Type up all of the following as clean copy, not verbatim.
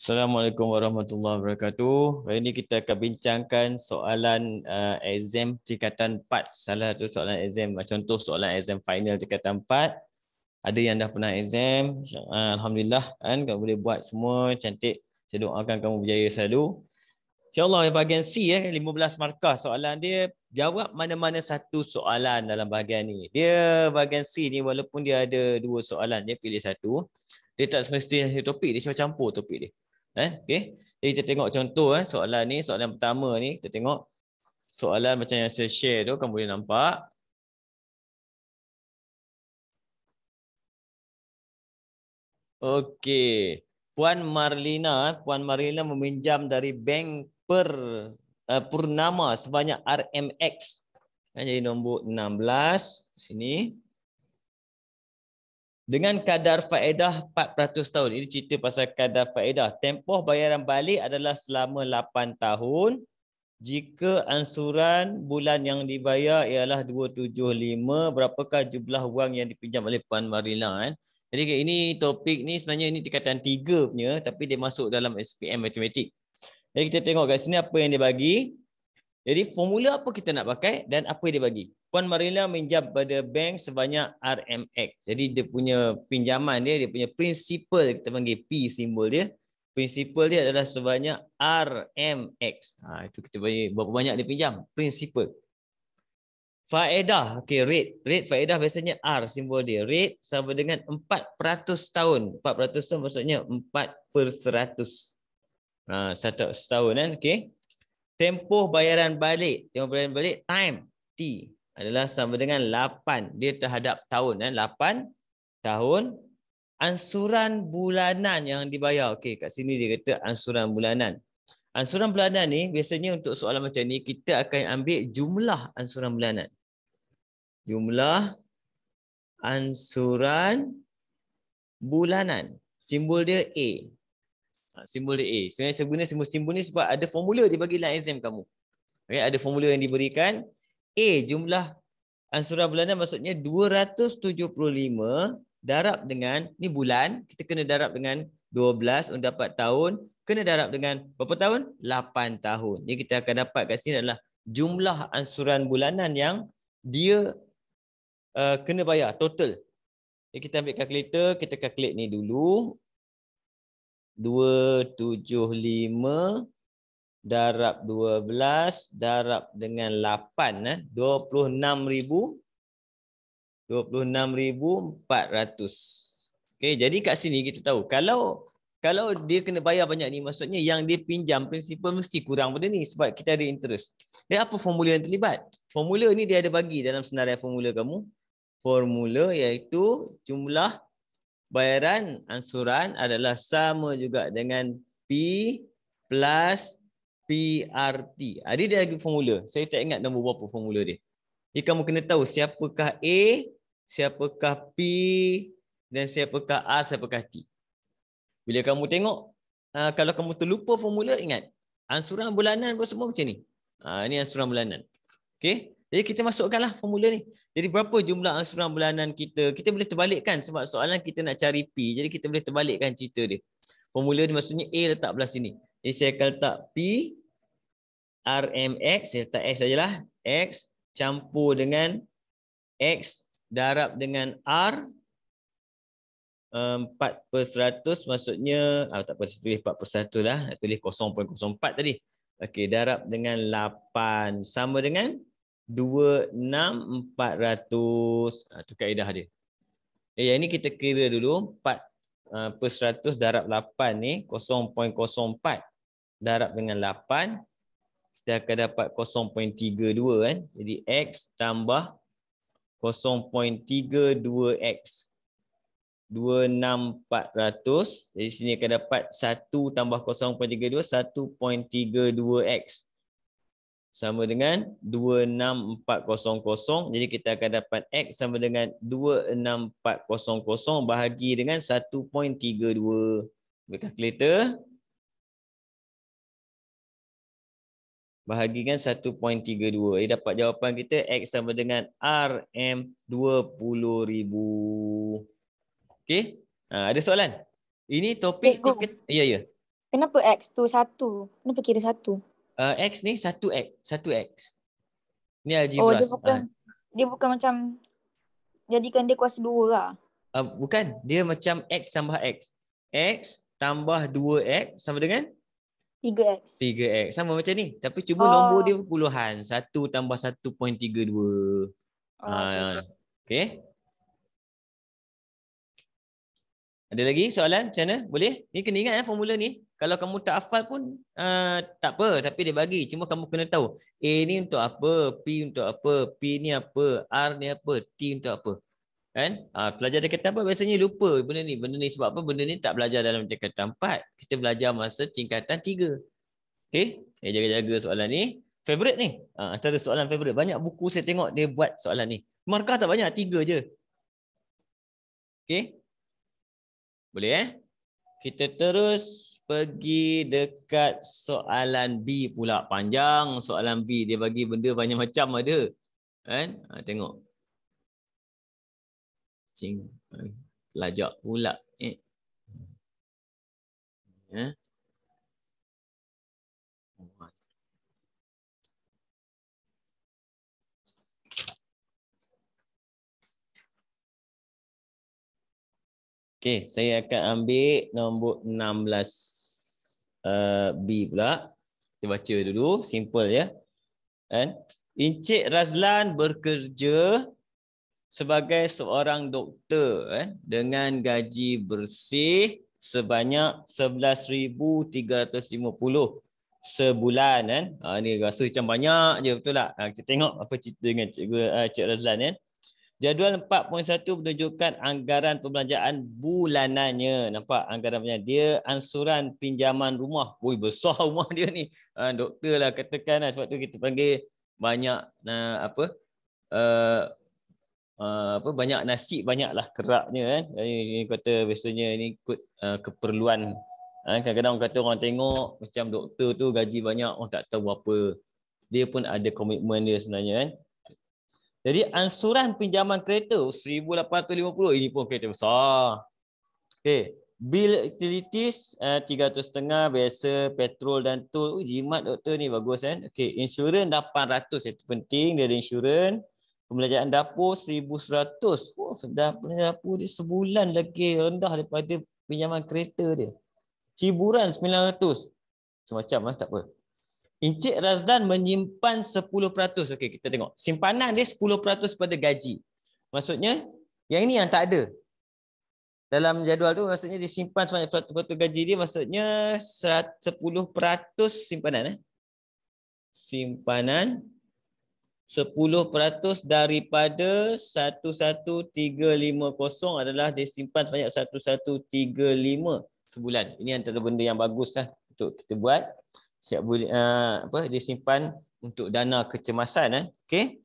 Assalamualaikum warahmatullahi wabarakatuh. Hari ini kita akan bincangkan soalan exam tingkatan 4. Salah satu soalan exam, contoh soalan exam final tingkatan 4. Ada yang dah pernah exam, alhamdulillah kan, kamu boleh buat semua cantik. Saya doakan kamu berjaya selalu. InsyaAllah bahagian C 15 markah soalan dia, jawab mana-mana satu soalan dalam bahagian ni. Dia bahagian C ni walaupun dia ada 2 soalan, dia pilih satu. Dia tak semestinya topik, dia cuma campur topik dia. Okey. Jadi kita tengok contoh soalan ni, soalan pertama ni kita tengok soalan macam yang saya share tu, kamu boleh nampak. Okey. Puan Marlina meminjam dari bank Purnama sebanyak RMX. Jadi nombor 16 sini. Dengan kadar faedah 400 tahun. Ini cerita pasal kadar faedah. Tempoh bayaran balik adalah selama 8 tahun. Jika ansuran bulan yang dibayar ialah 275, berapakah jumlah wang yang dipinjam oleh Puan Marlina? Jadi ini topik ni sebenarnya ini tingkatan 3 punya, tapi dia masuk dalam SPM Matematik. Jadi kita tengok kat sini apa yang dia bagi. Jadi formula apa kita nak pakai dan apa yang dia bagi. Puan Marlina minjam pada bank sebanyak RMX. Jadi dia punya pinjaman dia punya principal, kita panggil P simbol dia. Principal dia adalah sebanyak RMX. Itu kita bagi berapa banyak dia pinjam. Principal. Faedah, okey, rate faedah biasanya R simbol dia. Rate sama dengan 4% tahun. 4% tahun maksudnya 4/100. Setahun kan, okey. Tempoh bayaran balik, time T adalah sama dengan 8 dia terhadap tahun 8 tahun. Ansuran bulanan yang dibayar. Okey, kat sini dia kata ansuran bulanan. Ansuran bulanan ni biasanya untuk soalan macam ni kita akan ambil jumlah ansuran bulanan. Jumlah ansuran bulanan. Simbol dia A. Simbol dia A. Sebenarnya saya guna simbol ni sebab ada formula dia bagi dalam exam kamu. Okay, ada formula yang diberikan. A jumlah ansuran bulanan maksudnya 275 darab dengan, ni bulan, kita kena darab dengan 12 untuk dapat tahun, kena darab dengan berapa tahun? 8 tahun. Jadi kita akan dapat kat sini adalah jumlah ansuran bulanan yang dia kena bayar, total. Jadi kita ambil kalkulator, kita calculate ni dulu. 275 darab 12 darab dengan 8, 26,400. Okey, jadi kat sini kita tahu kalau dia kena bayar banyak ni, maksudnya yang dia pinjam prinsipal mesti kurang pada ni sebab kita ada interest. Dan apa formula yang terlibat? Formula ni dia ada bagi dalam senarai formula kamu. Formula iaitu jumlah bayaran ansuran adalah sama juga dengan P plus PRT. Dia lagi formula. Saya tak ingat nombor berapa formula dia. Jadi kamu kena tahu siapakah A, siapakah P dan siapakah R, siapakah T. Bila kamu tengok, kalau kamu terlupa formula, ingat. Ansuran bulanan pun semua macam ni. Ini ansuran bulanan. Okey. Jadi kita masukkanlah formula ni. Jadi berapa jumlah ansuran bulanan kita? Kita boleh terbalikkan sebab soalan kita nak cari P. Jadi kita boleh terbalikkan cerita dia. Formula ni maksudnya A letak belah sini. Jadi saya akan letak P RMX, saya letak X sajalah. X campur dengan X darab dengan R 4/100 maksudnya tak apa, tulis 4/1 lah, nak tulis 0.04 tadi. Okey, darab dengan 8 sama dengan 26,400. Itu kaedah dia. Yang ini kita kira dulu 4/100 darab 8 ni 0.04 darab dengan 8 kita akan dapat 0.32 kan. Jadi X tambah 0.32X 26,400. Jadi sini akan dapat 1 tambah 0.32 1.32X sama dengan 26,400. Jadi kita akan dapat X sama dengan 26,400 bahagi dengan 1.32. Ambil kalkulator. Bahagikan 1.32. Jadi dapat jawapan kita X sama dengan RM20,000. Okey. Ada soalan? Ini topik Cikgu. Ya. Kenapa X tu 1? Kenapa kira 1? X ni 1X. 1X. Ni Oh, dia algebras. bukan macam jadikan dia kuasa 2 lah. Bukan. Dia macam X tambah X. X tambah 2X sama dengan 3X. 3X. Sama macam ni. Tapi cuma nombor dia puluhan. 1 tambah 1.32. Okay. Okay. Ada lagi soalan macam mana? Boleh? Ni kena ingat formula ni. Kalau kamu tak hafal pun tak apa. Tapi dia bagi. Cuma kamu kena tahu. A ni untuk apa? P untuk apa? P ni apa? R ni apa? T untuk apa? Kan? Pelajar tingkatan 4 biasanya lupa benda ni. Benda ni sebab apa? Benda ni tak belajar dalam tingkatan 4. Kita belajar masa tingkatan 3. Okay? Jaga-jaga soalan ni. Favorite ni. Antara soalan favorite. Banyak buku saya tengok dia buat soalan ni. Markah tak banyak. 3 je. Okay? Boleh Kita terus pergi dekat soalan B pula. Panjang soalan B. Dia bagi benda banyak macam ada. Kan? Tengok. Lajak pula. Okey, saya akan ambil nombor 16 B pula. Kita baca dulu, simple ya. Kan? Encik Razlan bekerja sebagai seorang doktor dengan gaji bersih sebanyak 11,350 sebulan kan. Ni rasa macam banyak je, betul tak? Kita tengok apa cerita dengan Cik Razlan kan. Jadual 4.1 menunjukkan anggaran pembelanjaan bulanannya. Nampak anggaran pembelanjaan. Dia ansuran pinjaman rumah. Ui, besar rumah dia ni. Doktor lah katakan lah. Sebab tu kita panggil banyak banyak nasi, banyaklah keraknya kan. Ini kata biasanya ini ikut keperluan. Kadang-kadang orang kata orang tengok macam doktor tu gaji banyak, orang tak tahu apa. Dia pun ada komitmen dia sebenarnya kan. Jadi ansuran pinjaman kereta 1,850, ini pun kereta besar. Okey, bil utilities 300.5 biasa, petrol dan tol. Jimat doktor ni bagus kan. Okey, insurans 800, itu penting dia ada insurans. Pembelanjaan dapur 1,100. Dapur dia sebulan lagi rendah daripada pinjaman kereta dia. Hiburan 900. Semacam tak apa. Encik Razdan menyimpan 10%. Okey, kita tengok. Simpanan dia 10% pada gaji. Maksudnya, yang ini yang tak ada. Dalam jadual tu, maksudnya dia simpan sebanyak 1% gaji dia, maksudnya 10% simpanan. Simpanan 10% daripada 11,350 adalah dia simpan sebanyak 1,135 sebulan. Ini antara benda yang bagus lah untuk kita buat. Siap boleh dia simpan untuk dana kecemasan okey.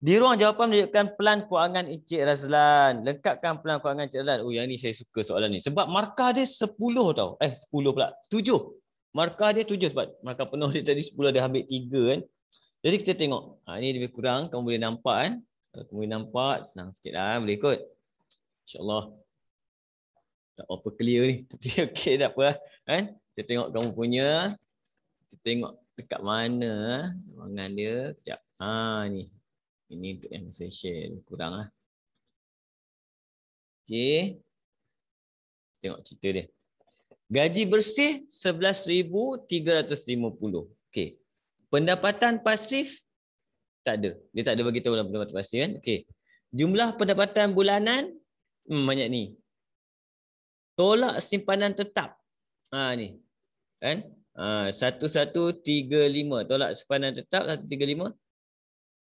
Di ruang jawapan menunjukkan pelan kewangan Encik Razlan. Lengkapkan pelan kewangan Encik Razlan. Oh, yang ni saya suka soalan ni. Sebab markah dia 10 tau. 10 pula. 7. Markah dia 7 sebab markah penuh dia tadi 10, dia ambil 3 kan. Jadi kita tengok. Ni lebih kurang kamu boleh nampak kan. Kalau kamu boleh nampak, senang sikit lah. Boleh ikut. InsyaAllah. Tak apa clear ni. Tapi okey, tak apa kan. Kita tengok kamu punya. Kita tengok dekat mana kewangan dia. Sekejap. Ni. Ini untuk yang saya share. Kurang lah. Okey. Tengok cerita dia. Gaji bersih 11,350. Okey. Pendapatan pasif tak ada. Dia tak ada bagi tahu dalam pendapatan pasif kan. Okey. Jumlah pendapatan bulanan banyak ni. Tolak simpanan tetap. Ni. Kan? 1135. Tolak simpanan tetap 135.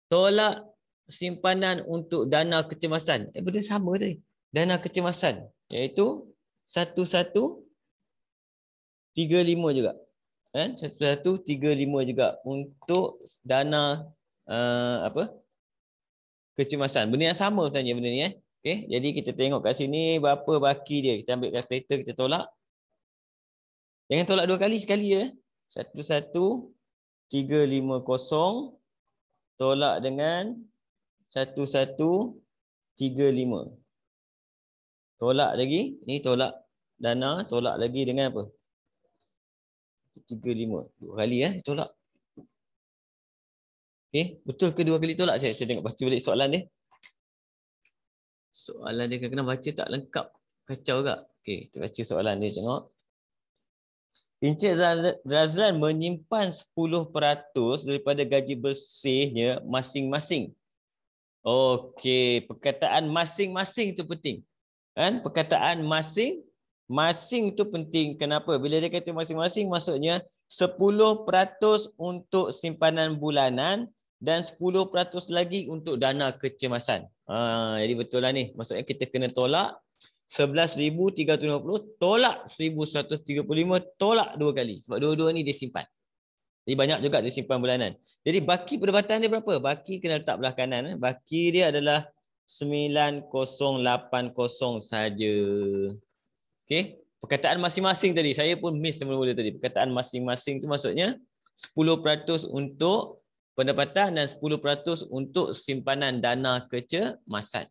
Tolak simpanan untuk dana kecemasan. Benda sama tadi. Dana kecemasan. Iaitu 1135 juga. Kan? 1135 juga untuk dana kecemasan. Benda yang sama tanya benda ni okey, jadi kita tengok kat sini berapa baki dia. Kita ambil kalkulator, kita tolak. Jangan tolak 2 kali, sekali je. 11,350 tolak dengan 1135. Tolak lagi, ni tolak dana, tolak lagi dengan apa? 35. 2 kali tolak. Okey, betul ke 2 kali tolak? Saya tengok baca balik soalan dia. Soalan dia kena baca tak lengkap. Kacau tak? Okey, kita baca soalan dia tengok. Encik Razlan menyimpan 10% daripada gaji bersihnya masing-masing. Okey, perkataan masing-masing tu penting. Kan? Perkataan masing tu penting. Kenapa? Bila dia kata masing-masing maksudnya 10% untuk simpanan bulanan dan 10% lagi untuk dana kecemasan. Jadi betul lah ni. Maksudnya kita kena tolak 11,350 tolak 1,135 tolak 2 kali. Sebab dua-dua ni dia simpan. Jadi banyak juga dia simpan bulanan. Jadi baki perdebatan dia berapa? Baki kena letak belah kanan. Baki dia adalah 9,080 saja. Okey. Perkataan masing-masing tadi. Saya pun miss mula-mula tadi. Perkataan masing-masing tu maksudnya 10% untuk pendapatan dan 10% untuk simpanan dana kecemasan.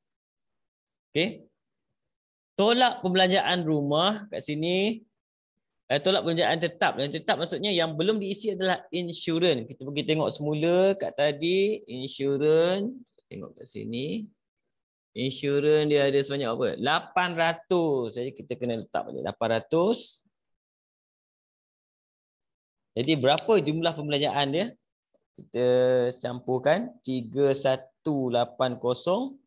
Okey. Tolak pembelanjaan rumah kat sini. Tolak pembelanjaan tetap. Yang tetap maksudnya yang belum diisi adalah insurans. Kita pergi tengok semula kat tadi. Insurans. Tengok kat sini. Insurans dia ada sebanyak apa? 800. Jadi kita kena letak balik 800. Jadi berapa jumlah pembelanjaan dia? Kita campurkan 3180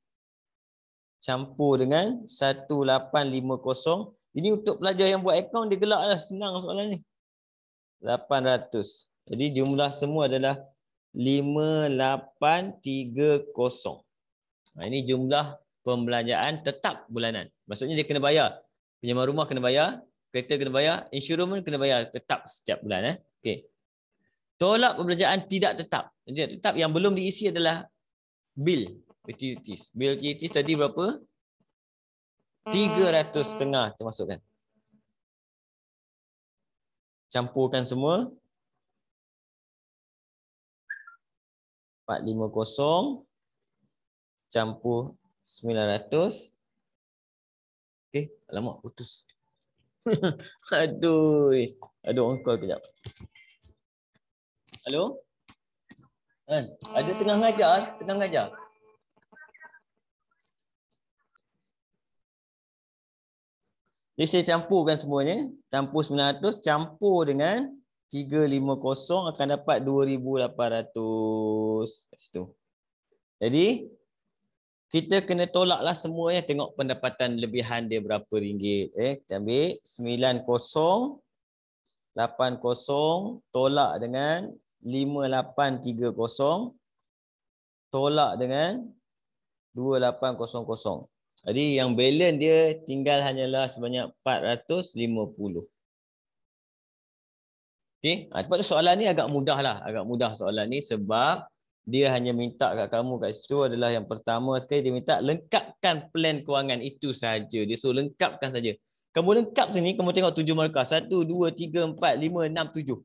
campur dengan 1850. Ini untuk pelajar yang buat akaun dia gelak lah. Senang soalan ni. 800. Jadi jumlah semua adalah 5830. Ini jumlah pembelanjaan tetap bulanan. Maksudnya dia kena bayar. Pinjaman rumah kena bayar, kereta kena bayar, insurans pun kena bayar tetap setiap bulan. Okey. Tolak pembelanjaan tidak tetap. Tidak tetap yang belum diisi adalah bil utilities. Bil utilities tadi berapa? 300.5 termasukkan. Campurkan semua. 450 campur 900. Okey, alamak putus. Aduh. Ada orang call kejap. Halo? Ada tengah ngajar. Jadi saya campurkan semuanya. Campur 900 campur dengan 350 akan dapat 2,800 kat situ. Jadi kita kena tolaklah semuanya, tengok pendapatan lebihan dia berapa ringgit. Kita ambil 9,080 tolak dengan 5,830 tolak dengan 2,800. Jadi yang balance dia tinggal hanyalah sebanyak 450. Okey, sebab tu soalan ni agak mudah lah. Agak mudah soalan ni sebab dia hanya minta kat kamu kat situ adalah yang pertama sekali dia minta lengkapkan plan kewangan. Itu saja. Dia suruh lengkapkan saja. Kamu lengkap sini, kamu tengok 7 markah. 1, 2, 3, 4, 5, 6, 7.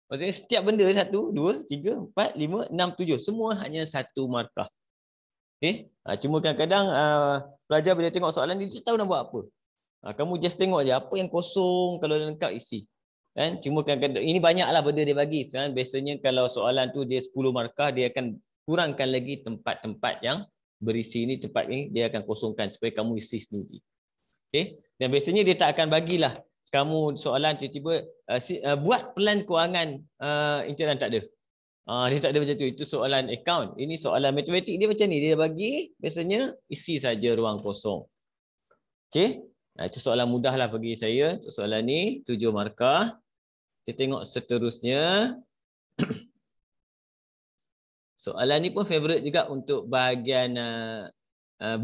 Maksudnya setiap benda 1, 2, 3, 4, 5, 6, 7. Semua hanya 1 markah. Okey. Cuma kadang-kadang pelajar bila tengok soalan ni, dia tak tahu nak buat apa. Kamu just tengok je apa yang kosong, kalau lengkap isi. Kan? Cuma kadang-kadang ini banyaklah benda dia bagi. Kan? Biasanya kalau soalan tu dia 10 markah, dia akan kurangkan lagi tempat-tempat yang berisi ni, tempat ni dia akan kosongkan supaya kamu isi sendiri. Okey. Dan biasanya dia tak akan bagilah kamu soalan tiba-tiba buat plan kewangan incaran, tak ada. Dia tak ada macam tu. Itu soalan account. Ini soalan matematik dia macam ni. Dia bagi biasanya isi saja ruang kosong. Okey. Itu soalan mudah lah bagi saya. Untuk soalan ni 7 markah. Kita tengok seterusnya. Soalan ni pun favorite juga untuk bahagian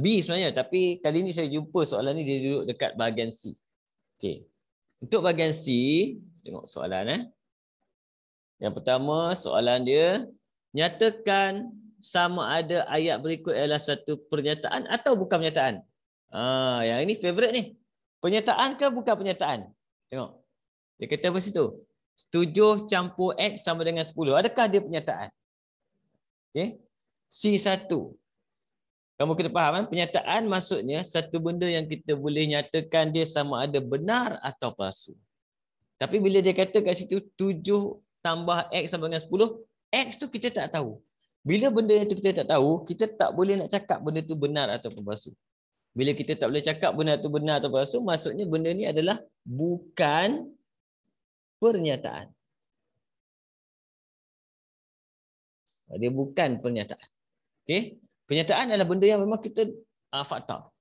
B sebenarnya. Tapi kali ni saya jumpa soalan ni dia duduk dekat bahagian C. Okey. Untuk bahagian C, tengok soalan. Yang pertama soalan dia, nyatakan sama ada ayat berikut adalah satu pernyataan atau bukan pernyataan. Yang ini favorite ni. Pernyataan ke bukan pernyataan? Tengok. Dia kata apa situ? 7 campur X sama dengan 10. Adakah dia pernyataan? Okey. C1. Kamu kena faham kan? Pernyataan maksudnya satu benda yang kita boleh nyatakan dia sama ada benar atau palsu. Tapi bila dia kata kat situ 7 tambah X sama dengan 10, X tu kita tak tahu. Bila benda itu kita tak tahu, kita tak boleh nak cakap benda tu benar ataupun palsu. Bila kita tak boleh cakap benda tu benar atau palsu, maksudnya benda ni adalah bukan pernyataan. Dia bukan pernyataan. Okey? Pernyataan adalah benda yang memang kita fakta.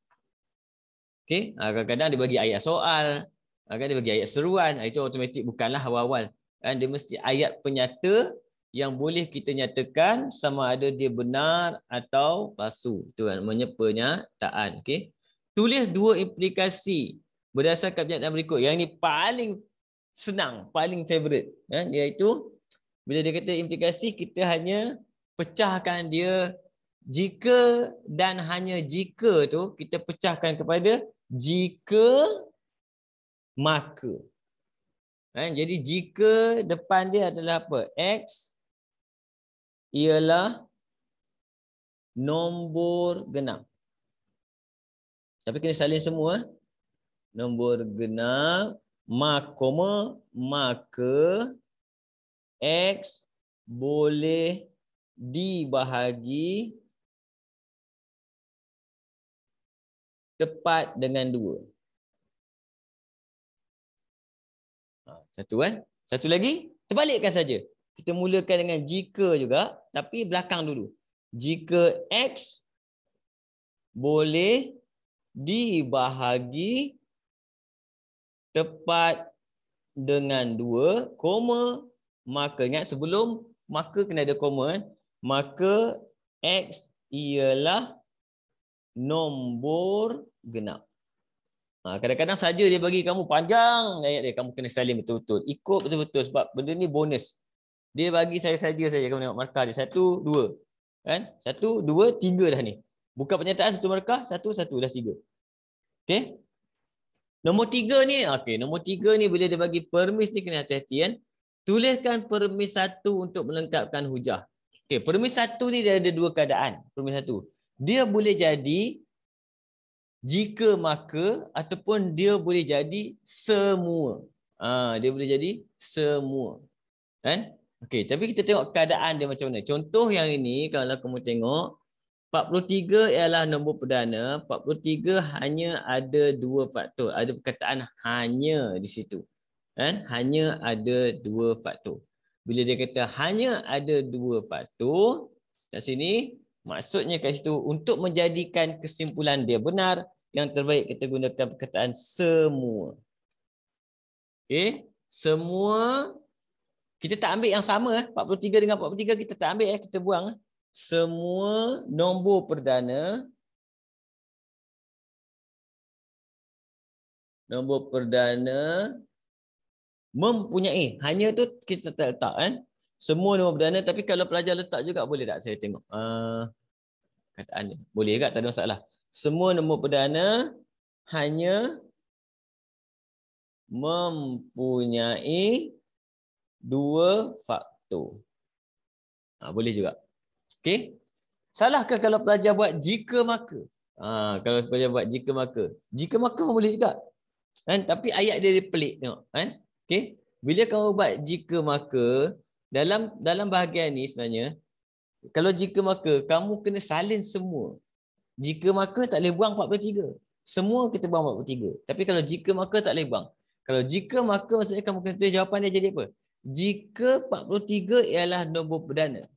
Okey? Kadang-kadang dia bagi ayat soal, kadang dia bagi ayat seruan, itu automatik bukanlah awal-awal. Dia mesti ayat penyata yang boleh kita nyatakan sama ada dia benar atau palsu. Itu namanya pernyataan. Okey? Tulis 2 implikasi berdasarkan pernyataan berikut. Yang ini paling senang, paling favorite. Iaitu bila dia kata implikasi, kita hanya pecahkan dia jika dan hanya jika tu kita pecahkan kepada jika maka. Jadi jika depan dia adalah apa? X ialah nombor genap. Tapi kena salin semua. Nombor genap, maka X boleh dibahagi tepat dengan 2. Satu kan? Satu lagi, terbalikkan saja. Kita mulakan dengan jika juga, tapi belakang dulu. Jika X boleh dibahagi tepat dengan 2, koma, maka ingat sebelum maka kena ada koma kan? Maka X ialah nombor genap. Kadang-kadang saja dia bagi kamu panjang ayat dia, kamu kena salin betul-betul. Ikut betul-betul sebab benda ni bonus. Dia bagi saya saja kamu tengok markah dia 1, 2. Kan? 1, 2, 3 dah ni. Bukan pernyataan 1 markah, 1, 1 dah 3. Okey? Nombor 3 ni, nombor 3 ni bila dia bagi permis ni kena hati-hati kan. Tuliskan permis 1 untuk melengkapkan hujah. Okey, permis 1 ni dia ada 2 keadaan. Permis 1. Dia boleh jadi jika maka ataupun dia boleh jadi semua. Dia boleh jadi semua. Kan? Okey, tapi kita tengok keadaan dia macam mana. Contoh yang ini kalau kamu tengok 43 ialah nombor perdana, 43 hanya ada 2 faktor. Ada perkataan hanya di situ. Kan? Hanya ada 2 faktor. Bila dia kata hanya ada 2 faktor, kat sini maksudnya kat situ untuk menjadikan kesimpulan dia benar, yang terbaik kita gunakan perkataan semua. Okey, semua kita tak ambil yang sama 43 dengan 43 kita tak ambil kita buang. Semua nombor perdana mempunyai, hanya tu kita tak letak kan. Semua nombor perdana, tapi kalau pelajar letak juga boleh tak saya tengok. Kataan dia. Boleh tak? Tak ada masalah. Semua nombor perdana hanya mempunyai 2 faktor. Boleh juga. Okey. Salahkah kalau pelajar buat jika maka? Kalau pelajar buat jika maka. Jika maka boleh juga. Kan? Tapi ayat dia pelik tengok. Kan? Okey. Bila kamu buat jika maka, dalam bahagian ni sebenarnya, kalau jika maka, kamu kena salin semua. Jika maka tak boleh buang 43. Semua kita buang 43. Tapi kalau jika maka tak boleh buang. Kalau jika maka maksudnya kamu kena tulis jawapan dia jadi apa? Jika 43 ialah nombor perdana,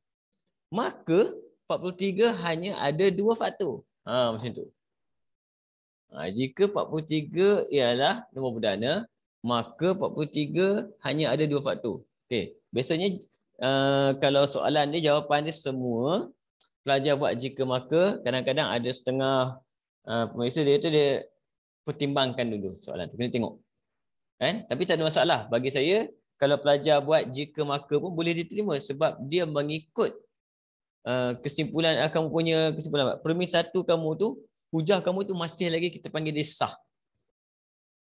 maka 43 hanya ada 2 faktor. Macam tu. Jika 43 ialah nombor perdana, maka 43 hanya ada 2 faktor. Okey. Biasanya kalau soalan dia jawapan dia semua, pelajar buat jika maka, kadang-kadang ada setengah pemirsa dia tu dia pertimbangkan dulu soalan tu. Kena tengok. Kan? Tapi tak ada masalah. Bagi saya, kalau pelajar buat jika maka pun boleh diterima sebab dia mengikut kesimpulan kamu punya kesimpulan. Premis 1 kamu tu, hujah kamu tu masih lagi kita panggil dia sah.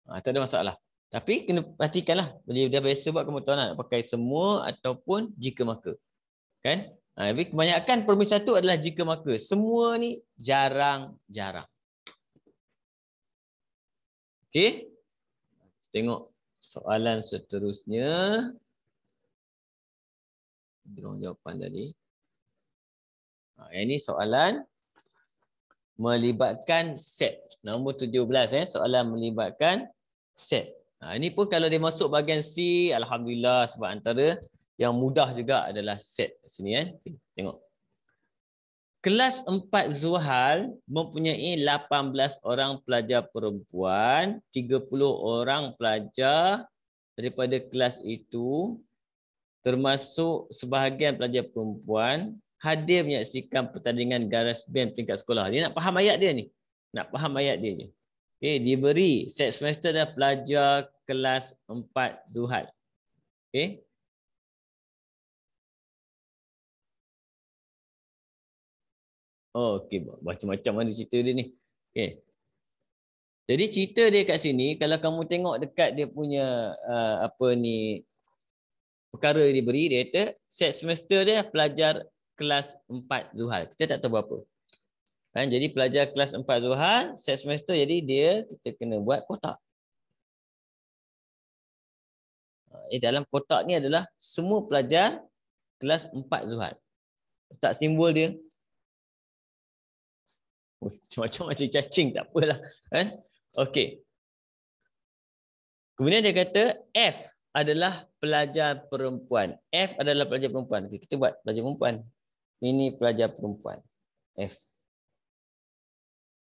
Tak ada masalah. Tapi kena perhatikanlah. Bila dah biasa buat, kamu tahu nak pakai semua ataupun jika maka. Kan? Tapi kebanyakan permis 1 adalah jika maka. Semua ni jarang-jarang. Okey? Tengok Soalan seterusnya. Jawapan tadi. Ini soalan melibatkan set. Nombor 17 soalan melibatkan set. Ini pun kalau dia masuk bahagian C, alhamdulillah, sebab antara yang mudah juga adalah set sini kan. Okay, tengok. Kelas 4 Zuhal mempunyai 18 orang pelajar perempuan, 30 orang pelajar daripada kelas itu termasuk sebahagian pelajar perempuan hadir menyaksikan pertandingan garas band peringkat sekolah. Dia nak faham ayat dia ni. Nak faham ayat dia ni. Okey, diberi set semester dah pelajar kelas 4 Zuhal. Okey. Oh, okey, macam-macam mana cerita dia ni. Okey. Jadi cerita dia kat sini, kalau kamu tengok dekat dia punya apa ni perkara yang diberi, dia kata set semester dia pelajar kelas 4 Zuhal. Kita tak tahu berapa. Kan? Jadi pelajar kelas 4 Zuhal, set semester, jadi kita kena buat kotak. Dalam kotak ni adalah semua pelajar kelas 4 Zuhal. Letak simbol dia. Macam-macam cacing, tak apalah. Kan? Okey. Kemudian dia kata F adalah pelajar perempuan. F adalah pelajar perempuan. Okay, kita buat pelajar perempuan. Ini pelajar perempuan. F.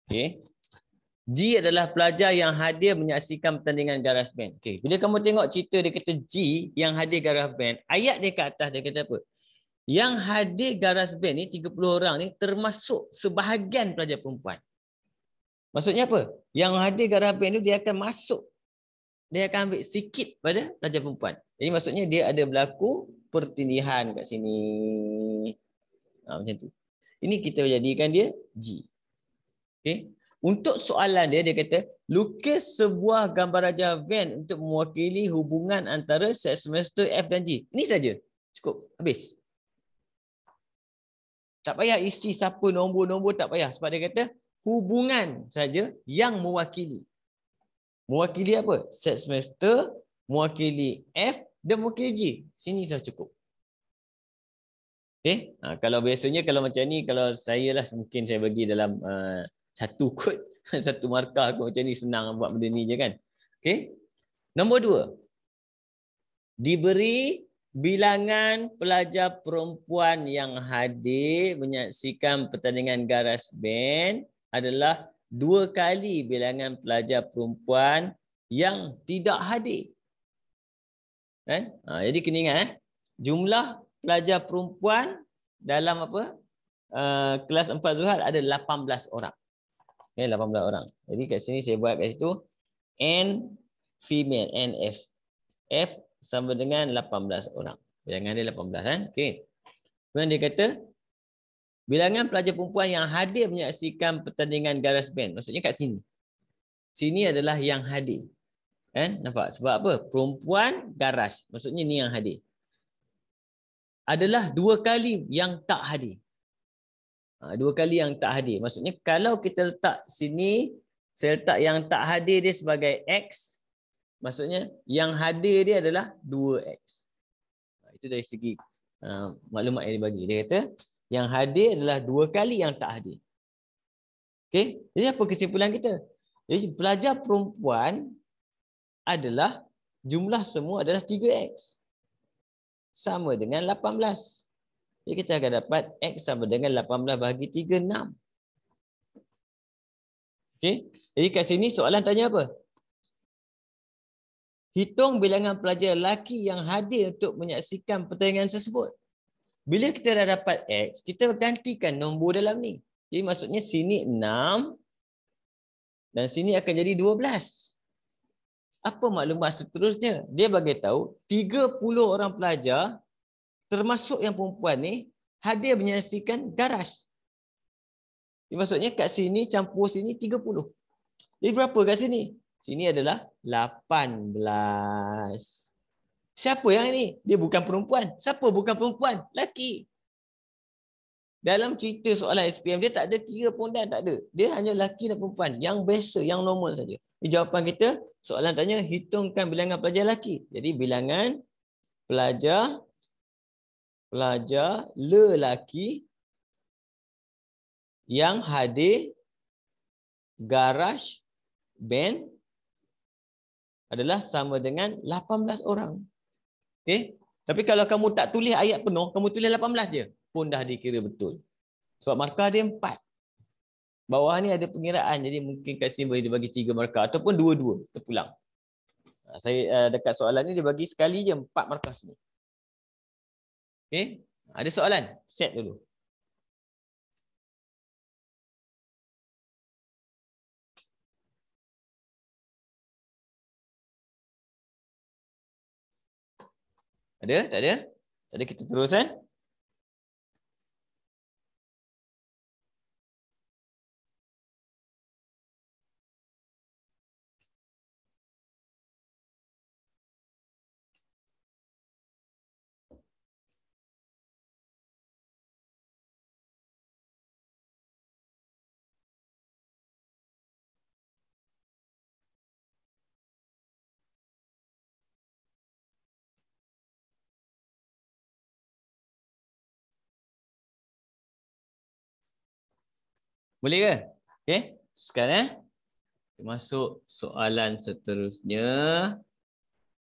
Okey. G adalah pelajar yang hadir menyaksikan pertandingan garas band. Okey, bila kamu tengok cerita dia kata G yang hadir garas band, ayat dia kat atas dia kata apa? Yang hadir garas band ni 30 orang ni termasuk sebahagian pelajar perempuan. Maksudnya apa? Yang hadir garas band tu dia akan masuk. Dia akan ambil sikit pada pelajar perempuan. Jadi maksudnya dia ada berlaku pertindihan kat sini. Macam tu. Ini kita jadikan dia G. Okey. Untuk soalan dia kata, lukis sebuah gambar Raja Van untuk mewakili hubungan antara set semester F dan G. Ini saja. Cukup. Habis. Tak payah isi siapa nombor-nombor, tak payah. Sebab dia kata, hubungan saja yang mewakili. Mewakili apa? Set semester, mewakili F dan mewakili G. Sini sudah cukup. Okay? Kalau biasanya, kalau macam ni, kalau saya lah, mungkin saya bagi dalam satu kod, satu markah kot macam ni, senang buat benda ni je kan. Okay? Nombor 2. Diberi bilangan pelajar perempuan yang hadir menyaksikan pertandingan garas band adalah 2 kali bilangan pelajar perempuan yang tidak hadir. Kan? Jadi kena ingat, jumlah pelajar perempuan dalam apa? Kelas 4 Zuhal ada 18 orang. Okay, 18 orang. Jadi kat sini saya buat kat situ N female, NF. F sama dengan 18 orang. Bilangan dia 18 kan? Okey. Kemudian dia kata bilangan pelajar perempuan yang hadir menyaksikan pertandingan garas band. Maksudnya kat sini. Sini adalah yang hadir. Kan? Nampak? Sebab apa? Perempuan garas. Maksudnya ni yang hadir. Adalah 2 kali yang tak hadir. 2 kali yang tak hadir. Maksudnya kalau kita letak sini, saya letak yang tak hadir dia sebagai X. Maksudnya yang hadir dia adalah 2X. Itu dari segi maklumat yang dibagi. Dia kata yang hadir adalah 2 kali yang tak hadir. Okey? Jadi apa kesimpulan kita? Jadi pelajar perempuan adalah jumlah semua adalah 3X. Sama dengan 18. Jadi kita akan dapat X sama dengan 18 bahagi 3, 6. Okey? Jadi kat sini soalan tanya apa? Hitung bilangan pelajar lelaki yang hadir untuk menyaksikan pertandingan tersebut. Bila kita dah dapat X, kita gantikan nombor dalam ni. Jadi maksudnya sini 6 dan sini akan jadi 12. Apa maklumat seterusnya? Dia bagi tahu 30 orang pelajar termasuk yang perempuan ni hadir menyaksikan garas. Jadi maksudnya kat sini campur sini 30. Jadi berapa kat sini? Sini adalah 18. Siapa yang ni? Dia bukan perempuan. Siapa bukan perempuan? Lelaki. dalam cerita soalan SPM dia tak ada kira pondan, tak ada. Dia hanya lelaki dan perempuan yang biasa, yang normal saja. Jawapan kita soalan tanya hitungkan bilangan pelajar lelaki. Jadi bilangan pelajar lelaki yang hadir garaj band adalah sama dengan 18 orang. Okey? Tapi kalau kamu tak tulis ayat penuh, kamu tulis 18 je, pun dah dikira betul. Sebab markah dia 4. Bawah ni ada pengiraan, jadi mungkin kat sini boleh dibagi 3 markah ataupun 2-2 terpulang. Saya dekat soalan ni dia bagi sekali je 4 markah semua. Okey? Ada soalan? Set dulu. Ada? Tak ada? Tak ada, kita terus kan? Boleh ke? Okey. Sekarang masuk soalan seterusnya.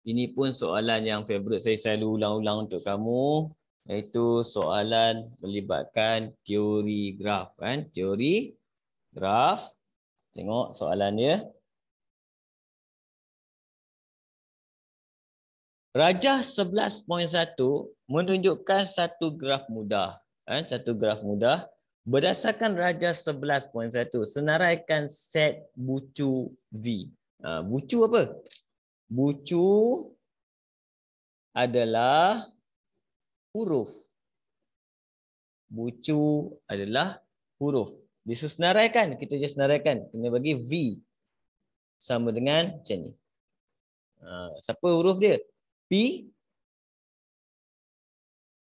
Ini pun soalan yang favourite saya selalu ulang-ulang untuk kamu, iaitu soalan melibatkan teori graf kan? Teori graf. Tengok soalan dia. Rajah 11.1 menunjukkan satu graf mudah kan? Satu graf mudah. Berdasarkan rajah 11.1, senaraikan set bucu V. Bucu apa? Bucu adalah huruf. Bucu adalah huruf. Disenaraikan, kita just senaraikan. Kena bagi V sama dengan macam ni. Siapa huruf dia? P,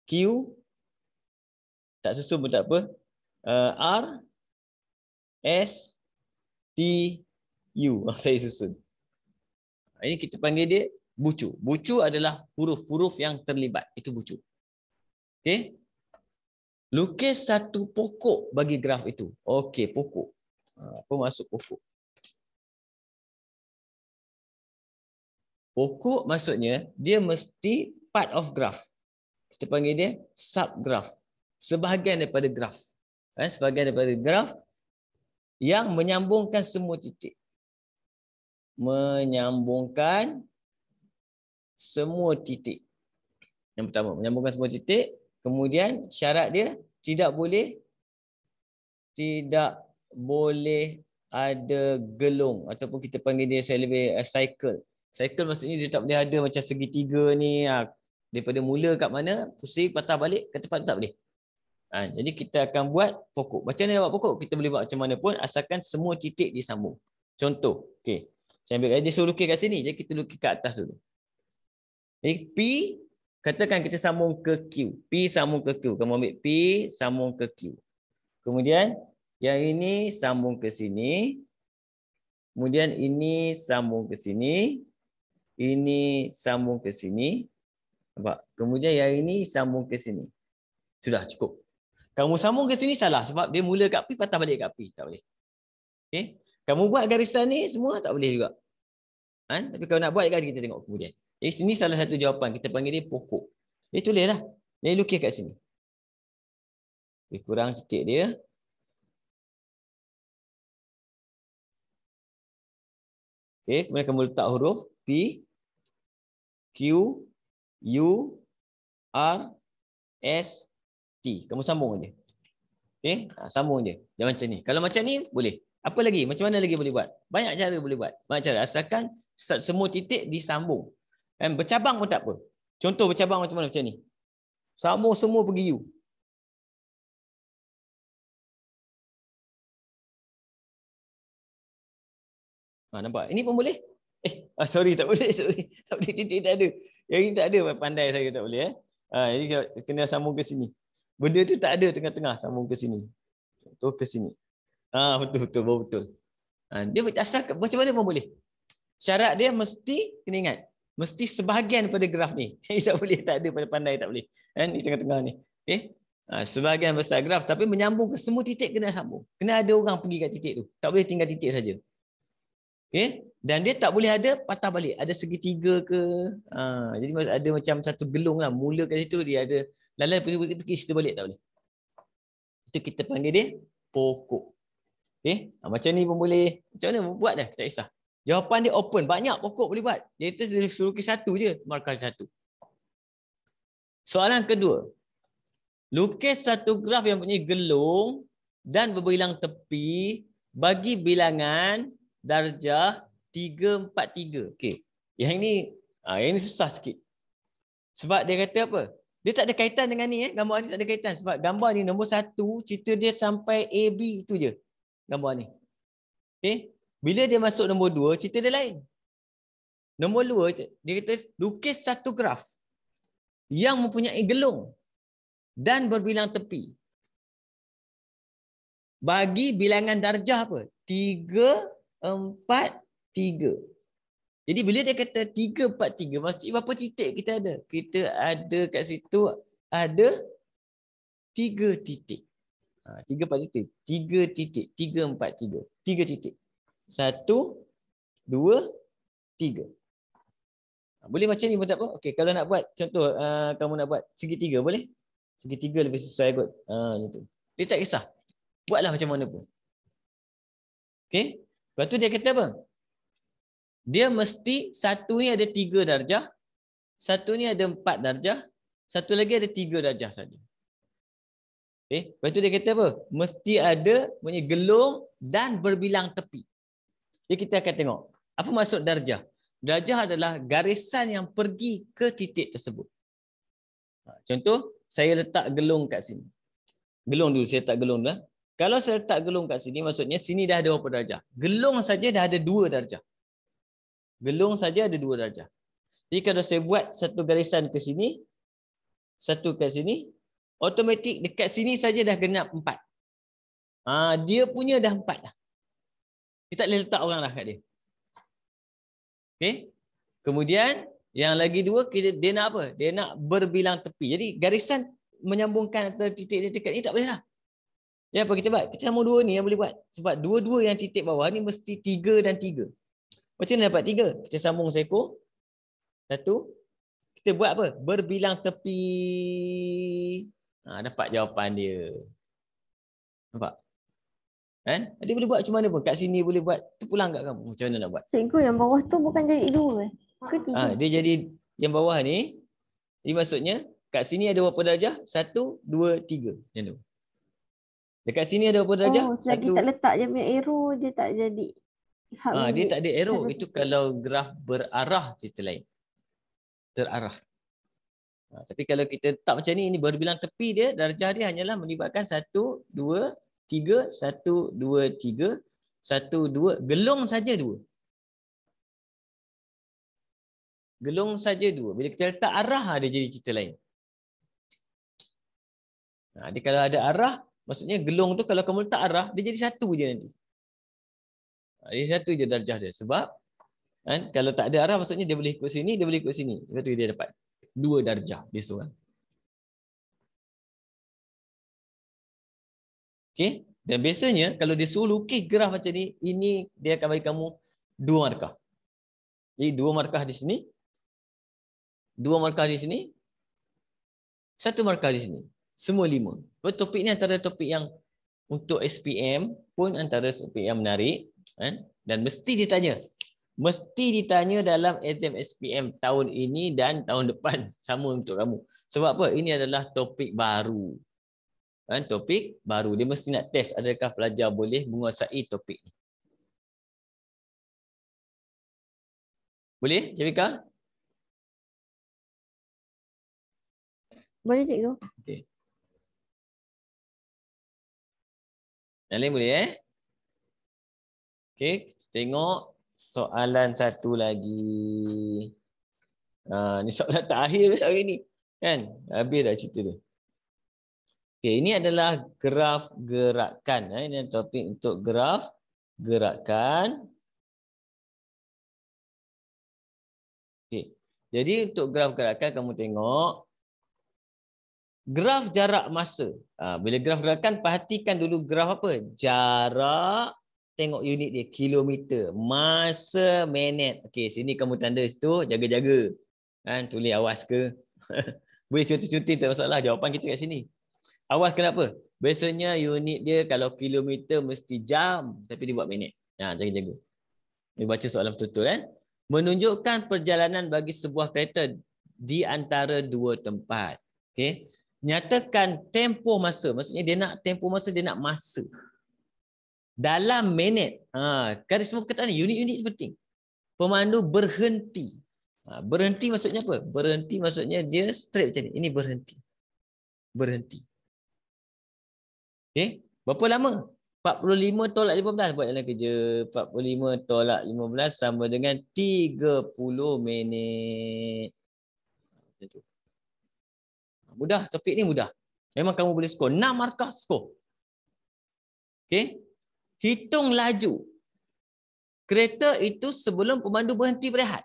Q, tak susun pun tak apa. R, S, T, U. Saya susun. Ini kita panggil dia bucu. Bucu adalah huruf-huruf yang terlibat. Itu bucu. Okey. Lukis satu pokok bagi graf itu. Okey, pokok. Apa maksud pokok? Pokok maksudnya dia mesti part of graph. Kita panggil dia subgraph. Sebahagian daripada graf. Sebahagian daripada graf yang menyambungkan semua titik. Menyambungkan semua titik. Yang pertama, menyambungkan semua titik. Kemudian syarat dia tidak boleh ada gelung ataupun kita panggil dia cycle. Cycle maksudnya dia tak boleh ada macam segitiga ni daripada mula kat mana pusing patah balik ke tempat tak boleh. Jadi kita akan buat pokok. Macam mana buat pokok? Kita boleh buat macam mana pun asalkan semua titik disambung. Contoh, okey. Saya ambil dia suruh lukis kat sini, jadi kita lukis kat atas dulu. P, katakan kita sambung ke Q. P sambung ke Q. Kamu ambil P sambung ke Q. Kemudian yang ini sambung ke sini. Kemudian ini sambung ke sini. Ini sambung ke sini. Nampak? Kemudian yang ini sambung ke sini. Sudah cukup. Kamu sambung ke sini salah sebab dia mula kat P patah balik kat P. Tak boleh. Okey. Kamu buat garisan ni semua tak boleh juga. Tapi kalau nak buat kita tengok kemudian. Sini salah satu jawapan. Kita panggil dia pokok. Dia tulislah. Dia lukis kat sini. Lebih kurang titik dia. Okey, kemudian kamu letak huruf P, Q, U, R, S, T. Kamu sambung aja. Okey, sambung je. Jangan macam ni. Kalau macam ni boleh. Apa lagi? Macam mana lagi boleh buat? Banyak cara boleh buat. Banyak cara. Asalkan semua titik disambung. Bercabang pun tak apa. Contoh bercabang macam mana? Macam ni. Sambung semua pergi U. Nampak? Ini pun boleh. Sorry, tak boleh. Sorry. Tak boleh, titik tak ada. Yang ini tak ada. Pandai saya tak boleh. Jadi kena sambung ke sini. Benda tu tak ada tengah-tengah sambung ke sini. Contoh ke sini. Betul. Dia asal macam mana pun boleh. Syarat dia mesti kena ingat. Mesti sebahagian pada graf ni. Tak boleh, tak ada pandai-pandai, tak boleh. Kan ni tengah-tengah ni. Okey. Sebahagian besar graf tapi menyambung ke semua titik kena sambung. Kena ada orang pergi kat titik tu. Tak boleh tinggal titik saja. Okey. Dan dia tak boleh ada patah balik. Ada segitiga ke. Jadi ada macam satu gelung lah. Mula kat situ dia ada lalai pergi situ balik, tak boleh. Itu kita panggil dia pokok. Okey. Macam ni pun boleh. Macam mana buat dah, tak kisah. Jawapan dia open. Banyak pokok boleh buat. Dia suruh lukis satu je. Markah satu. Soalan kedua. Lukis satu graf yang punya gelung dan berbilang tepi bagi bilangan darjah 343. Okey. Yang ini susah sikit. Sebab dia kata apa? Dia tak ada kaitan dengan ni. Gambar ni tak ada kaitan. Sebab gambar ni nombor 1, cerita dia sampai AB itu je. Gambar ni. Okey. Bila dia masuk nombor 2, cerita dia lain. Nombor 2, dia kata lukis satu graf yang mempunyai gelung dan berbilang tepi. Bagi bilangan darjah apa? 3, 4, 3. Jadi bila dia kata 3, 4, 3, maksudnya berapa titik kita ada? Kita ada kat situ ada 3 titik. 3, 4 titik. 3 titik. 3, 4, 3. 3 titik. 1, 2, 3. Boleh macam ni pun tak apa. Okey, kalau nak buat contoh kamu nak buat segitiga boleh? Segitiga lebih sesuai kot. Gitu. Dia tak kisah. Buatlah macam mana pun. Okey. Lepas tu dia kata apa? Dia mesti satu ni ada 3 darjah, satu ni ada 4 darjah, satu lagi ada 3 darjah saja. Okey. Lepas tu dia kata apa? Mesti ada punya gelung dan berbilang tepi. Jadi kita akan tengok. Apa maksud darjah? Darjah adalah garisan yang pergi ke titik tersebut. Contoh, saya letak gelung kat sini. Gelung dulu, saya letak gelung dah. Kalau saya letak gelung kat sini, maksudnya sini dah ada berapa darjah? Gelung saja dah ada 2 darjah. Gelung saja ada 2 darjah. Jadi kalau saya buat satu garisan ke sini, satu kat sini, automatik dekat sini saja dah genap 4. Dia punya dah 4 dah. Dia tak boleh letak orang dah kat dia. Okey. Kemudian yang lagi 2 dia nak apa? Dia nak berbilang tepi. Jadi garisan menyambungkan antara titik-titik ni tak boleh lah. Ya, apa kita buat? Kita sambung 2 ni yang boleh buat. Sebab dua-dua yang titik bawah ni mesti 3 dan 3. Macam mana dapat 3? Kita sambung seekor. 1. Kita buat apa? Berbilang tepi. Dapat jawapan dia. Nampak? Kan? Dia boleh buat macam mana pun. Kat sini boleh buat. Tu pulang kat kamu. Macam mana nak buat? Cikgu, yang bawah tu bukan jadi 2 ke 3? Dia jadi yang bawah ni. Jadi maksudnya kat sini ada berapa darjah? 1, 2, 3. Macam tu. Dekat sini ada berapa darjah? Selagi tak letak je punya arrow, dia tak jadi. Dia tak ada arrow. Itu kalau graf berarah cerita lain. Terarah. Tapi kalau kita letak macam ni, ini berbilang tepi dia, darjah dia hanyalah melibatkan 1, 2, 3, 1, 2, 3, 1, 2, gelung saja 2. Gelung saja 2. Bila kita letak arah, dia jadi cerita lain. Jadi kalau ada arah, maksudnya gelung tu kalau kamu letak arah, dia jadi 1 je nanti. Dia 1 je darjah dia. Sebab kalau tak ada arah, maksudnya dia boleh ikut sini, dia boleh ikut sini. Lepas tu dia dapat 2 darjah dia seorang. Okey. Dan biasanya kalau dia suruh lukis graf macam ni, ini dia akan bagi kamu 2 markah. Jadi 2 markah di sini, 2 markah di sini, 1 markah di sini. Semua 5. Topik ni antara topik yang untuk SPM pun antara topik yang menarik. Dan mesti ditanya. Mesti ditanya dalam exam SPM tahun ini dan tahun depan. Sama untuk kamu. Sebab apa? Ini adalah topik baru. Topik baru. Dia mesti nak test adakah pelajar boleh menguasai topik ni. Boleh, Syarika? Boleh, cikgu. Okey. Yang lain boleh Okey, kita tengok soalan satu lagi. Ni soalan terakhir hari ni. Kan? Habis dah cerita dia. Okey, ini adalah graf gerakan. Ini topik untuk graf gerakan. Okey. Jadi untuk graf gerakan kamu tengok graf jarak masa. Bila graf gerakan perhatikan dulu graf apa? Jarak, tengok unit dia kilometer, masa, minit. Okey, sini kamu tanda situ jaga-jaga. Kan tulis awas ke? Boleh cuti-cuti tak masalah, jawapan kita kat sini. Awas kenapa? Biasanya unit dia kalau kilometer mesti jam tapi dia buat minit. Jaga-jaga. Ni baca soalan betul-betul kan? Menunjukkan perjalanan bagi sebuah kereta di antara dua tempat. Okey. Nyatakan tempoh masa. Maksudnya dia nak tempoh masa, dia nak masa. Dalam minit. Garis semua perkataan ni, unit-unit penting. Pemandu berhenti. Berhenti maksudnya apa? Berhenti maksudnya dia straight macam ni. Ini berhenti. Berhenti. Okey. Berapa lama? 45 tolak 15 buat jalan kerja. 45 tolak 15 sama dengan 30 minit. Mudah, topik ni mudah. Memang kamu boleh skor. 6 markah skor. Okey. Hitung laju kereta itu sebelum pemandu berhenti berehat.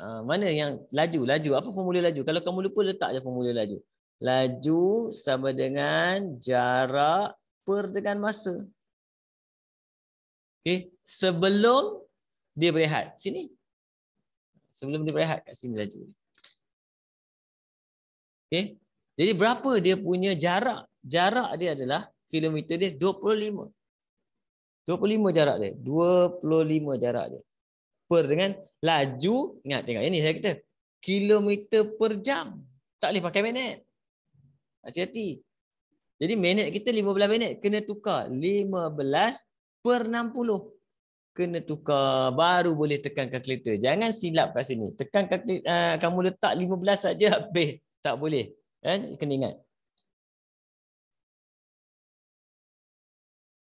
Mana yang laju? Laju. Apa formula laju? Kalau kamu lupa, letak je formula laju. Laju sama dengan jarak per dengan masa. Okey. Sebelum dia berehat. Sini. Sebelum dia berehat kat sini laju. Okey. Jadi berapa dia punya jarak? Jarak dia adalah kilometer dia 25. 25 jarak dia. 25 jarak dia. Per dengan laju, ingat tengok ini saya kata kilometer per jam. Tak boleh pakai minit. Hati-hati. Jadi minit kita 15 minit kena tukar 15 per 60. Kena tukar baru boleh tekan kalkulator. Jangan silap kat sini. Tekan kalkulator, kamu letak 15 saja habis. Tak boleh. Kan? Kena ingat.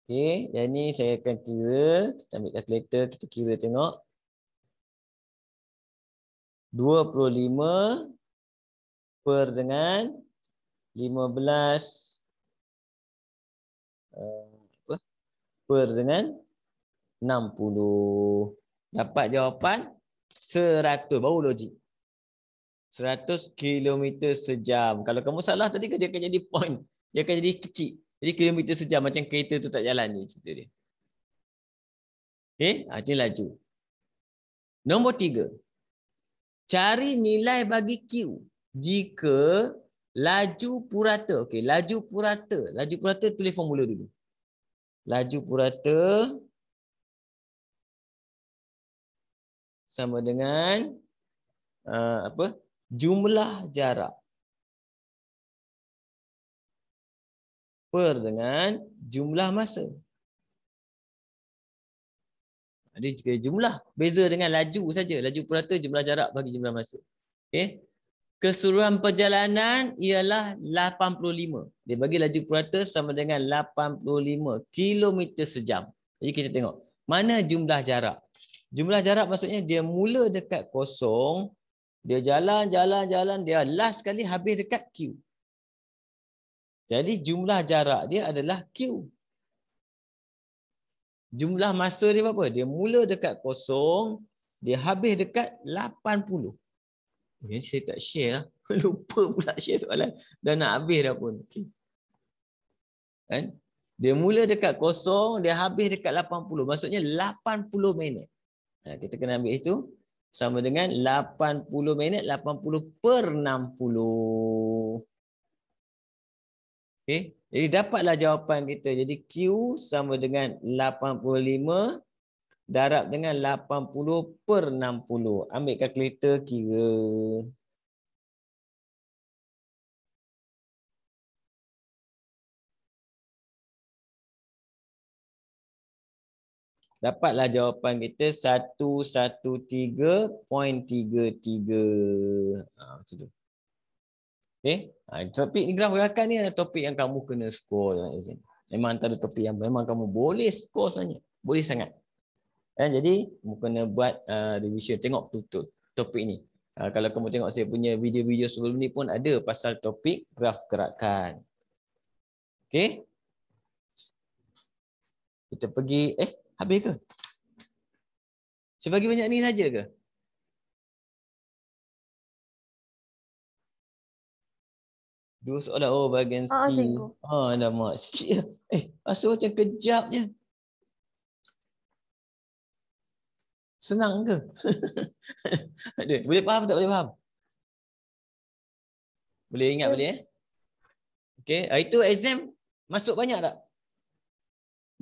Okey, yang ni saya akan kira. Kita ambil kalkulator, kita kira tengok. 25 per dengan 15 per dengan 60. Dapat jawapan 100. Baru logik. 100 km sejam. Kalau kamu salah tadi dia akan jadi point. Dia akan jadi kecil. Jadi kilometer sejam macam kereta tu tak jalan ni cerita dia. Okey, ini laju. Nombor 3. Cari nilai bagi Q jika laju purata. Okey, laju purata. Laju purata tulis formula dulu. Laju purata sama dengan apa? Jumlah jarak per dengan jumlah masa. Jadi jumlah beza dengan laju saja. Laju purata jumlah jarak bagi jumlah masa. Okey. Keseluruhan perjalanan ialah 85. Dia bagi laju purata sama dengan 85 km sejam. Jadi kita tengok mana jumlah jarak. Jumlah jarak maksudnya dia mula dekat kosong, dia jalan, dia last kali habis dekat Q. Jadi jumlah jarak dia adalah Q. Jumlah masa dia berapa? Dia mula dekat kosong, dia habis dekat 80. Jadi saya tak share lah. Lupa pula share soalan. Dah nak habis dah pun. Okay. Kan? Dia mula dekat kosong, dia habis dekat 80. Maksudnya 80 minit. Kita kena ambil itu. Sama dengan 80 minit, 80 per 60. Okay. Jadi dapatlah jawapan kita. Jadi Q sama dengan 85 darab dengan 80 per 60. Ambil kalkulator kira. Dapatlah jawapan kita 113.33. Macam tu. Okay. Topik ni graf gerakan ni adalah topik yang kamu kena skor. Memang antara topik yang memang kamu boleh skor sebenarnya. Boleh sangat. Jadi kamu kena buat revision. Tengok betul-betul topik ni. Kalau kamu tengok saya punya video-video sebelum ni pun ada pasal topik graf gerakan. Okey. Kita pergi, habis ke? Saya bagi banyak ni saja ke? Dua soalan. Oh, bahagian C. cikgu. Alamak. Sikit je. Rasa macam kejap je. Senang ke? Boleh faham tak? Boleh faham? Boleh ingat boleh Okey. Itu exam masuk banyak tak?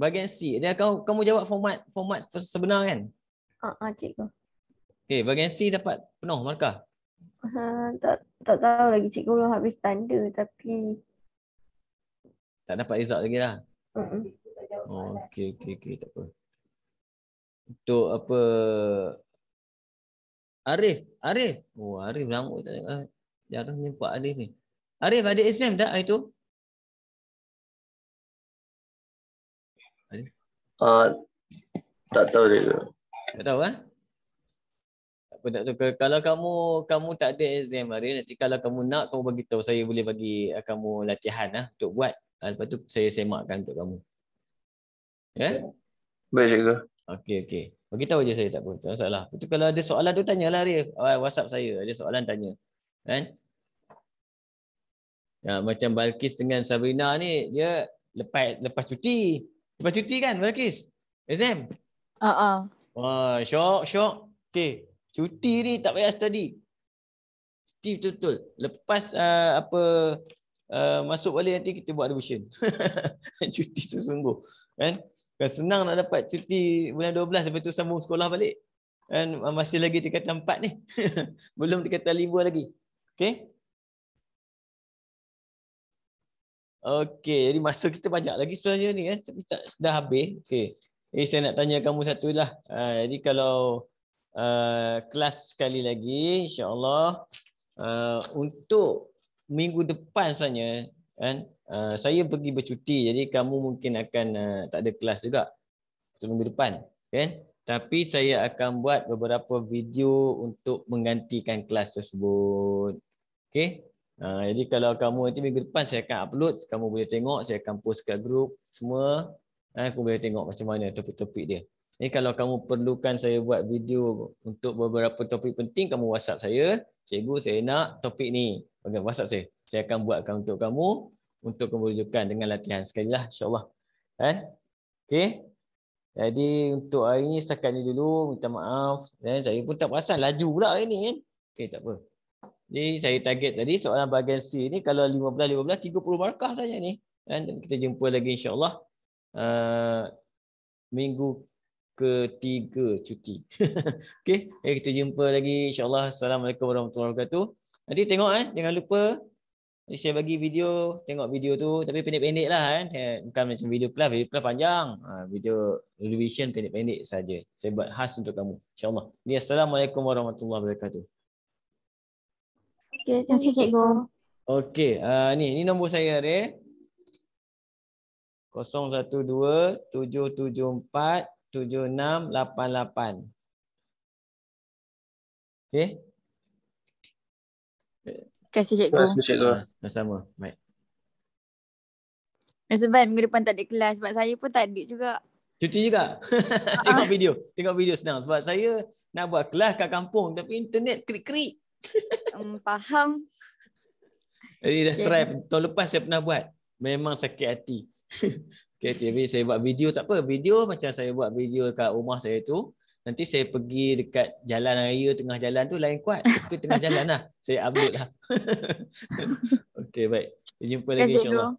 Bahagian C. Dia kamu jawab format sebenar kan? Cikgu. Okey, bahagian C dapat penuh markah. Tak tahu lagi cikgu belum habis tanda tapi Tak dapat result lagi lah. uh-uh. Okey, tak apa. Untuk apa? Arif. Oh, Arif lama tak tengok. Jarang nampak Arif ni. Arif ada exam tak hari tu? Tak tahu cikgu. Tak tahu Apa tak tahu. Kalau kamu tak ada exam hari, nanti kalau kamu nak, kamu bagi tahu, saya boleh bagi kamu latihan untuk buat. Lepas tu saya semakkan untuk kamu. Ya? Baik cikgu. Okey. Bagi tahu je saya, tak apa. Tak masalah. Betul, kalau ada soalan tu tanyalah Arif. WhatsApp saya. Ada soalan tanya. Kan? Ya, macam Balkis dengan Sabrina ni, dia lepas cuti. Lepas cuti kan Balkis? Exam? Wah, syok. Okey. Cuti ni tak payah study. Cuti betul-betul. Lepas masuk balik nanti kita buat revision. Cuti sungguh-sungguh. Kan? Senang nak dapat cuti bulan 12, lepas tu sambung sekolah balik. Kan? Masih lagi tingkatan 4 ni. Belum tingkatan 5 lagi. Okey? Okey, jadi masa kita banyak lagi sebenarnya ni tapi tak dah habis. Okey. Saya nak tanya kamu satu lah. Jadi kalau kelas sekali lagi, insya-Allah untuk minggu depan sebenarnya kan, saya pergi bercuti, jadi kamu mungkin akan tak ada kelas juga untuk minggu depan, kan? Tapi saya akan buat beberapa video untuk menggantikan kelas tersebut. Okey? Jadi kalau kamu nanti minggu depan saya akan upload, kamu boleh tengok, saya akan post kat grup semua. Aku boleh tengok macam mana topik-topik dia. Jadi kalau kamu perlukan saya buat video untuk beberapa topik penting, kamu WhatsApp saya. Cikgu, saya nak topik ni. Bagi WhatsApp saya. Saya akan buatkan untuk kamu untuk kemujukan dengan latihan sekali lah, insya-Allah. Okey. Jadi untuk hari ni setakat ni dulu, minta maaf. Dan saya pun tak perasan laju pula hari ni kan. Okey, tak apa. Jadi saya target tadi soalan bahagian C ni kalau 15 30 markah saja ni. Dan kita jumpa lagi insya-Allah minggu ketiga cuti. Okey, kita jumpa lagi insya-Allah. Assalamualaikum warahmatullahi wabarakatuh. Nanti tengok jangan lupa saya bagi video, tengok video tu tapi pendek-pendek lah kan. Bukan macam video kelas panjang. Video revision pendek-pendek saja. Saya buat khas untuk kamu insya-Allah. Jadi assalamualaikum warahmatullahi wabarakatuh. Okey, terima kasih cikgu. Okey, ni nombor saya Re. 0127747688. Okey. Terima kasih cikgu. Terima kasih cikgu. Sama-sama. Baik. Sebab minggu depan tak ada kelas, sebab saya pun tak ada juga. Cuti juga. Tengok video senang sebab saya nak buat kelas kat kampung tapi internet krik-krik. Faham. Jadi dah try tahun lepas saya pernah buat. Memang sakit hati. Tapi saya buat video tak apa. Video macam saya buat video kat rumah saya tu. Nanti saya pergi dekat jalan raya, tengah jalan tu lain kuat. Tapi tengah jalan lah. Saya upload lah. Okey, baik. Kita jumpa lagi insya-Allah.